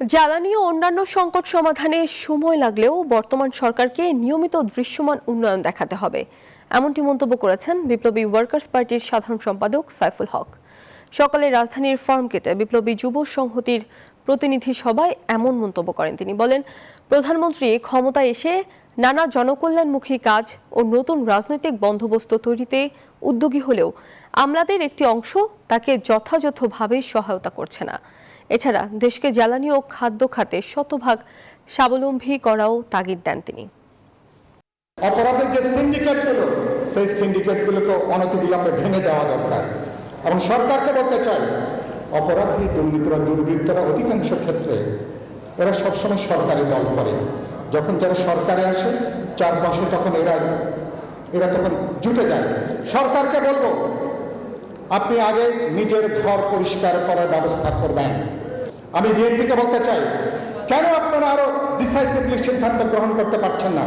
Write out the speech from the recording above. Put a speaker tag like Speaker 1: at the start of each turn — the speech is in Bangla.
Speaker 1: জ্বালানি ও অন্যান্য সংকট সমাধানে সময় লাগলেও বর্তমান সরকারকে নিয়মিত দৃশ্যমান উন্নয়ন দেখাতে হবে, এমনটি মন্তব্য করেছেন বিপ্লবী ওয়ার্কার্স পার্টির সাধারণ সম্পাদক সাইফুল হক। সকালে রাজধানীর ফার্মগেটে বিপ্লবী যুব সংহতির প্রতিনিধি সভায় এমন মন্তব্য করেন তিনি। বলেন, প্রধানমন্ত্রী ক্ষমতায় এসে নানা জনকল্যাণমুখী কাজ ও নতুন রাজনৈতিক বন্দোবস্ত তৈরিতে উদ্যোগী হলেও আমলাদের একটি অংশ তাকে যথাযথভাবে সহায়তা করছে না। এছাড়া দেশকে জ্বালানি ও খাদ্য খাতে শতভাগ স্বাবলম্বী করাও তাগিদ দেন তিনি।
Speaker 2: অপরাধের যে সিন্ডিকেটগুলো, সেই সিন্ডিকেটগুলোকে অনতিবিলম্বে ভেঙে দেওয়া দরকার এবং সরকারকে বলতে চাই, অপরাধী দুর্নীতিরা দুর্বৃত্তরা অধিকাংশ ক্ষেত্রে এরা সবসময় সরকারি দল করে। যখন যারা সরকারে আসে চারপাশে তখন এরা তখন জুটে যায়। সরকারকে বলবো, আপনি আগে নিজের ঘর পরিষ্কার করার ব্যবস্থা করবেন। আমি বিএনপিকে বলতে চাই, কেন আপনারা আরো ডিসাইসিভলি সিদ্ধান্ত গ্রহণ করতে পারছেন না?